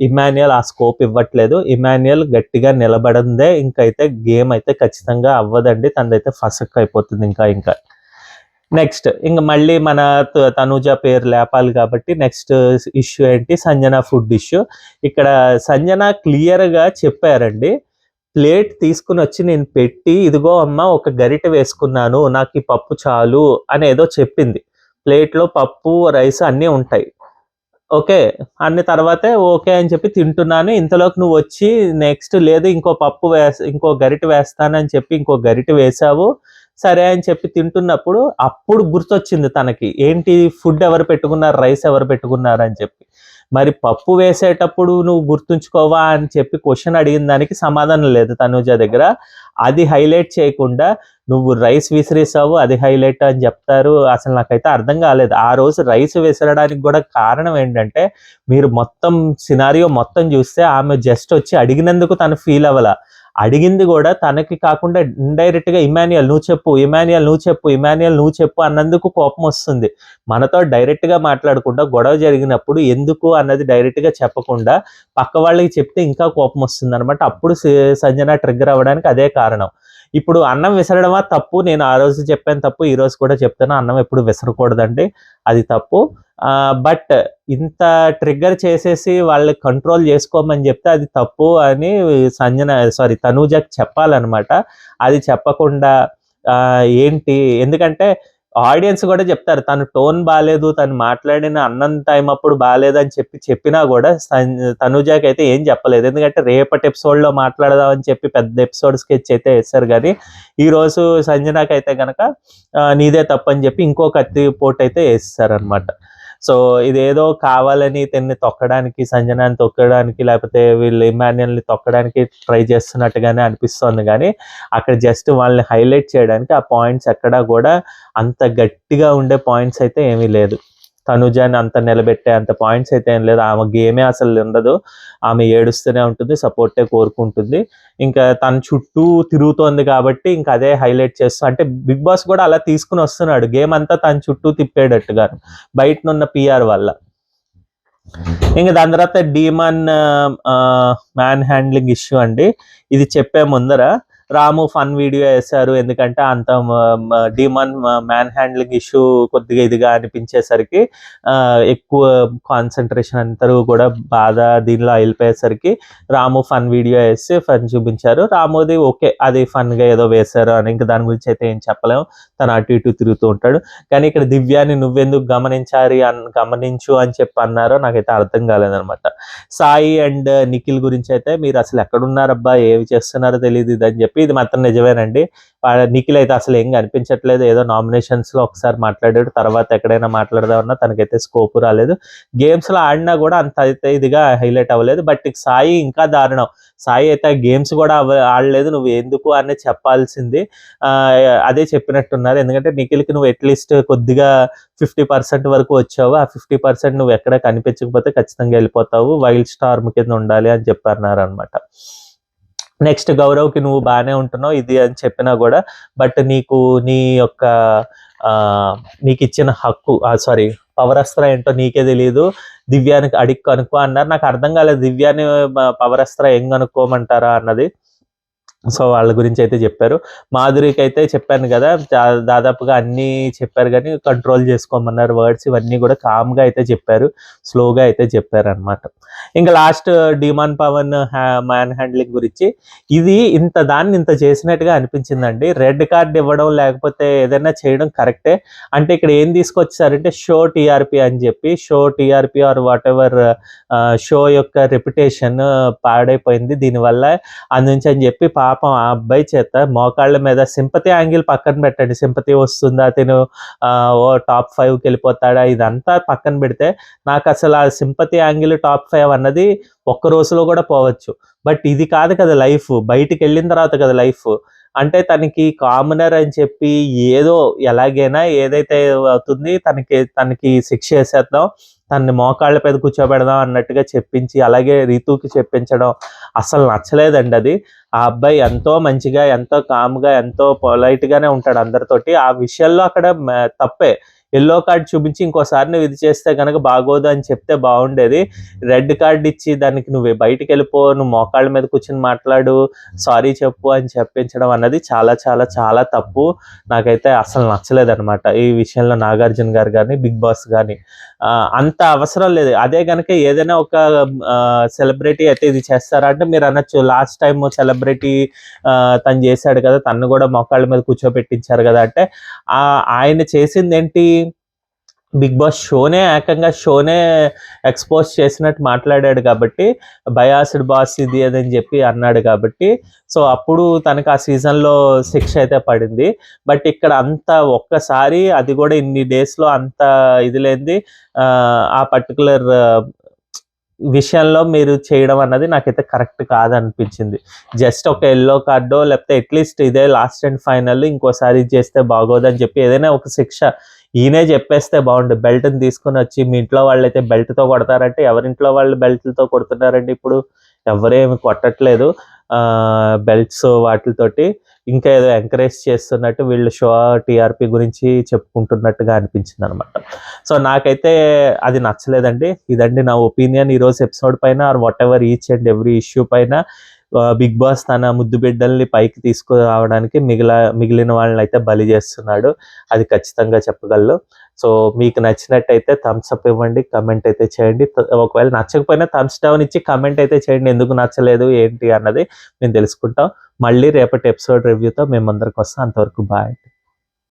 ఇమాన్యుయల్ ఆ స్కోప్ ఇవ్వట్లేదు. ఇమాన్యుయల్ గట్టిగా నిలబడిందే, ఇంకైతే గేమ్ అయితే ఖచ్చితంగా అవ్వదండి, తనదైతే ఫసక్ అయిపోతుంది. ఇంకా నెక్స్ట్ ఇంక మళ్ళీ మన తనూజ పేరు లేపాలి కాబట్టి నెక్స్ట్ ఇష్యూ ఏంటి, సంజన ఫుడ్ ఇష్యూ. ఇక్కడ సంజన క్లియర్గా చెప్పారండి, ప్లేట్ తీసుకుని వచ్చి నేను పెట్టి ఇదిగో అమ్మ ఒక గరిటె వేసుకున్నాను, నాకు ఈ పప్పు చాలు అని ఏదో చెప్పింది. ప్లేట్లో పప్పు రైస్ అన్నీ ఉంటాయి, ఓకే అన్ని తర్వాతే ఓకే అని చెప్పి తింటున్నాను. ఇంతలోకి నువ్వు వచ్చి నెక్స్ట్ లేదు ఇంకో గరిటె వేస్తానని చెప్పి ఇంకో గరిటె వేసావు, సరే అని చెప్పి తింటున్నప్పుడు అప్పుడు గుర్తొచ్చింది తనకి, ఏంటి ఫుడ్ ఎవరు పెట్టుకున్నారు, రైస్ ఎవరు పెట్టుకున్నారు అని చెప్పి. మరి పప్పు వేసేటప్పుడు నువ్వు గుర్తుంచుకోవా అని చెప్పి క్వశ్చన్ అడిగిన దానికి సమాధానం లేదు తనూజ దగ్గర. అది హైలైట్ చేయకుండా నువ్వు రైస్ విసిరేసావు అది హైలైట్ అని చెప్తారు. అసలు నాకైతే అర్థం కాలేదు. ఆ రోజు రైస్ విసరడానికి కూడా కారణం ఏంటంటే, మీరు మొత్తం సినారియో మొత్తం చూస్తే ఆమె జస్ట్ వచ్చి అడిగినందుకు తను ఫీల్ అవ్వాల, అడిగింది కూడా తనకి కాకుండా ఇండైరెక్ట్గా ఇమాన్యుయల్ నువ్వు చెప్పు అన్నందుకు కోపం వస్తుంది. మనతో డైరెక్ట్గా మాట్లాడకుండా గొడవ జరిగినప్పుడు ఎందుకు అన్నది డైరెక్ట్గా చెప్పకుండా పక్క వాళ్ళకి చెప్తే ఇంకా కోపం వస్తుంది అనమాట. అప్పుడు సంజన ట్రిగ్గర్ అవ్వడానికి అదే కారణం. ఇప్పుడు అన్నం విసరడమా తప్పు, నేను ఆ రోజు చెప్పాను తప్పు, ఈ రోజు కూడా చెప్తాను, అన్నం ఎప్పుడు విసరకూడదండి, అది తప్పు. బట్ ఇంత ట్రిగ్గర్ చేసేసి వాళ్ళని కంట్రోల్ చేసుకోమని చెప్తే అది తప్పు అని తనూజకి చెప్పాలన్నమాట. అది చెప్పకుండా ఏంటి, ఎందుకంటే ఆడియన్స్ కూడా చెప్తారు తను టోన్ బాగాలేదు, తను మాట్లాడిన అన్నం టైం అప్పుడు బాగాలేదు అని చెప్పినా కూడా తనూజకి అయితే ఏం చెప్పలేదు. ఎందుకంటే రేపటి ఎపిసోడ్లో మాట్లాడదామని చెప్పి పెద్ద ఎపిసోడ్ స్కెచ్ అయితే వేస్తారు, కానీ ఈరోజు సంజనాకి అయితే కనుక నీదే తప్పని చెప్పి ఇంకో కత్తి పోటు అయితే వేస్తారనమాట. సో ఇదేదో కావాలని తిన్ని తొక్కడానికి, సంజనాని తొక్కడానికి, లేకపోతే వీళ్ళు ఇమాన్యుయల్ని తొక్కడానికి ట్రై చేస్తున్నట్టుగానే అనిపిస్తుంది, కానీ అక్కడ జస్ట్ వాళ్ళని హైలైట్ చేయడానికి ఆ పాయింట్స్ ఎక్కడా కూడా అంత గట్టిగా ఉండే పాయింట్స్ అయితే ఏమీ లేదు. తనుజాని అంత నిలబెట్టే అంత పాయింట్స్ అయితే ఏం లేదు. ఆమె గేమే అసలు ఉండదు, ఆమె ఏడుస్తూనే ఉంటుంది, సపోర్టే కోరుకుంటుంది, ఇంకా తన చుట్టూ తిరుగుతోంది కాబట్టి ఇంకా అదే హైలైట్ చేస్తూ, అంటే బిగ్ బాస్ కూడా అలా తీసుకుని వస్తున్నాడు గేమ్ అంతా తన చుట్టూ తిప్పేటట్టుగా బయటనున్న పిఆర్ వల్ల. ఇంకా దాని తర్వాత డీమాన్ మ్యాన్ హ్యాండ్లింగ్ ఇష్యూ అండి. ఇది చెప్పే ముందర రాము ఫన్ వీడియో వేశారు, ఎందుకంటే అంత డీమాన్ మ్యాన్ హ్యాండ్లింగ్ ఇష్యూ కొద్దిగా ఇదిగా అనిపించేసరికి ఎక్కువ కాన్సన్ట్రేషన్ అందరూ కూడా బాధ దీనిలో వెళ్ళిపోయేసరికి రాము ఫన్ వీడియో వేసి ఫన్ చూపించారు. రాముది ఓకే, అది ఫన్గా ఏదో వేశారు అని, ఇంకా దాని గురించి అయితే ఏం చెప్పలేము, తను అటు ఇటు తిరుగుతూ ఉంటాడు. కానీ ఇక్కడ దివ్యాని నువ్వెందుకు గమనించు అని చెప్పి అన్నారో నాకైతే అర్థం కాలేదనమాట. సాయి అండ్ నిఖిల్ గురించి అయితే మీరు అసలు ఎక్కడున్నారబ్బా, ఏవి చేస్తున్నారో తెలియదు ఇదని చెప్పి, ఇది మాత్రం నిజమేనండి. నిఖిల్ అయితే అసలు ఏం కనిపించట్లేదు, ఏదో నామినేషన్స్లో ఒకసారి మాట్లాడాడు, తర్వాత ఎక్కడైనా మాట్లాడదామన్నా తనకైతే స్కోప్ రాలేదు, గేమ్స్లో ఆడినా కూడా అంత అయితే ఇదిగా హైలైట్ అవ్వలేదు. బట్ సాయి ఇంకా దారుణం, సాయి అయితే గేమ్స్ కూడా ఆడలేదు, నువ్వు ఎందుకు అని చెప్పాల్సింది. అదే చెప్పినట్టున్నారు, ఎందుకంటే నిఖిల్కి నువ్వు అట్లీస్ట్ కొద్దిగా 50% వరకు వచ్చావు, ఆ 50% నువ్వు ఎక్కడ కనిపించకపోతే ఖచ్చితంగా వెళ్ళిపోతావు, వైల్డ్ స్టార్మ్ కింద ఉండాలి అని చెప్పన్నారు అనమాట. నెక్స్ట్ గౌరవ్కి నువ్వు బాగానే ఉంటున్నావు ఇది అని చెప్పినా కూడా, బట్ నీకు నీ యొక్క నీకు ఇచ్చిన హక్కు పవర్ అస్త్ర ఏంటో నీకే తెలియదు, దివ్యానికి అడిగి కనుక్కో అన్నారు. నాకు అర్థం కాలేదు, దివ్యాని పవర్ అస్త్ర ఏం కనుక్కోమంటారా అన్నది. సో వాళ్ళ గురించి అయితే చెప్పారు. మాధురికి అయితే చెప్పాను కదా, దాదాపుగా అన్నీ చెప్పారు, కానీ కంట్రోల్ చేసుకోమన్నారు వర్డ్స్, ఇవన్నీ కూడా కామ్గా అయితే చెప్పారు, స్లోగా అయితే చెప్పారు అనమాట. ఇంకా లాస్ట్ డిమాన్ పవన్ మ్యాన్ హ్యాండ్లింగ్ గురించి, ఇది ఇంత చేసినట్టుగా అనిపించిందండి. రెడ్ కార్డ్ ఇవ్వడం లేకపోతే ఏదైనా చేయడం కరెక్టే, అంటే ఇక్కడ ఏం తీసుకొచ్చారంటే షో టీఆర్పీ అని చెప్పి, show TRP or whatever, show యొక్క రెప్యుటేషన్ పాడైపోయింది దీనివల్ల, అందుంచి అని చెప్పి పాపం ఆ అబ్బాయి చేత మోకాళ్ళ మీద సింపతి యాంగిల్ పక్కన పెట్టండి, సింపతి వస్తుందా, తిను ఓ టాప్ 5కి వెళ్ళిపోతాడా, ఇదంతా పక్కన పెడితే నాకు అసలు ఆ సింపతి యాంగిల్ టాప్ 5 అన్నది ఒక్క రోజులో కూడా పోవచ్చు, బట్ ఇది కాదు కదా లైఫ్, బయటికి వెళ్ళిన తర్వాత కదా లైఫ్. అంటే తనకి కామనర్ అని చెప్పి ఏదో ఎలాగైనా ఏదైతే అవుతుంది తనకి శిక్ష వేసేద్దాం, తనని మోకాళ్ళ మీద కూర్చోబెడదాం అన్నట్టుగా చెప్పించి, అలాగే రీతుకి చెప్పించడం అసలు నచ్చలేదండి అది. ఆ అబ్బాయి ఎంతో మంచిగా, ఎంతో కామ్గా, ఎంతో పొలైట్గానే ఉంటాడు అందరితోటి, ఆ విషయంలో అక్కడ తప్పే. ఎల్లో కార్డ్ చూపించి ఇంకోసారి నువ్వు ఇది చేస్తే కనుక బాగోదు అని చెప్తే బాగుండేది, రెడ్ కార్డ్ ఇచ్చి దానికి నువ్వు బయటికి వెళ్ళిపో, నువ్వు మోకాళ్ళ మీద కూర్చొని మాట్లాడు, సారీ చెప్పు అని చెప్పించడం అన్నది చాలా చాలా చాలా తప్పు. నాకైతే అసలు నచ్చలేదన్నమాట ఈ విషయంలో నాగార్జున గారు కానీ బిగ్ బాస్ కానీ. అంత అవసరం లేదు. అదే కనుక ఏదైనా ఒక సెలబ్రిటీ అయితే ఇది చేస్తారా అంటే మీరు అనొచ్చు, లాస్ట్ టైం సెలబ్రిటీ తను చేశాడు కదా, తను కూడా మోకాళ్ళ మీద కూర్చోబెట్టించారు కదా అంటే, ఆయన చేసింది ఏంటి, బిగ్ బాస్ ఏకంగా షోనే ఎక్స్పోజ్ చేసినట్టు మాట్లాడాడు కాబట్టి, బయాస్డ్ బాస్ ఇది అదని చెప్పి అన్నాడు కాబట్టి, సో అప్పుడు తనకు ఆ సీజన్లో శిక్ష అయితే పడింది. బట్ ఇక్కడ అంత ఒక్కసారి, అది కూడా ఇన్ని డేస్లో అంత ఇది లేనిది ఆ పర్టికులర్ విషయంలో మీరు చేయడం అన్నది నాకైతే కరెక్ట్ కాదనిపించింది. జస్ట్ ఒక ఎల్లో కార్డో లేకపోతే అట్లీస్ట్ ఇదే లాస్ట్ అండ్ ఫైనల్, ఇంకోసారి చేస్తే బాగోదని చెప్పి ఏదైనా ఒక శిక్ష ఈయనే చెప్పేస్తే బాగుండు. బెల్ట్ని తీసుకుని వచ్చి, మీ ఇంట్లో వాళ్ళు అయితే బెల్ట్తో కొడతారంటే ఎవరింట్లో వాళ్ళు బెల్ట్లతో కొడుతున్నారండి ఇప్పుడు, ఎవరేమి కొట్టట్లేదు బెల్ట్స్ వాటితోటి, ఇంకా ఏదో ఎంకరేజ్ చేస్తున్నట్టు వీళ్ళు షో టీఆర్పీ గురించి చెప్పుకుంటున్నట్టుగా అనిపించింది అనమాట. సో నాకైతే అది నచ్చలేదండి. ఇదండి నా ఒపీనియన్ ఈరోజు ఎపిసోడ్ పైన, or whatever each and every issue పైన. బిగ్ బాస్ తన ముద్దు బిడ్డల్ని పైకి తీసుకురావడానికి మిగిలిన వాళ్ళని అయితే బలి చేస్తున్నాడు, అది ఖచ్చితంగా చెప్పగలను. సో మీకు నచ్చినట్టయితే థమ్స్ అప్ ఇవ్వండి, కమెంట్ అయితే చేయండి. ఒకవేళ నచ్చకపోయినా థమ్స్ డౌన్ ఇచ్చి కమెంట్ అయితే చేయండి, ఎందుకు నచ్చలేదు ఏంటి అన్నది మేము తెలుసుకుంటాం. మళ్ళీ రేపటి ఎపిసోడ్ రివ్యూతో మేము అందరికి వస్తాం. అంతవరకు బాయ్.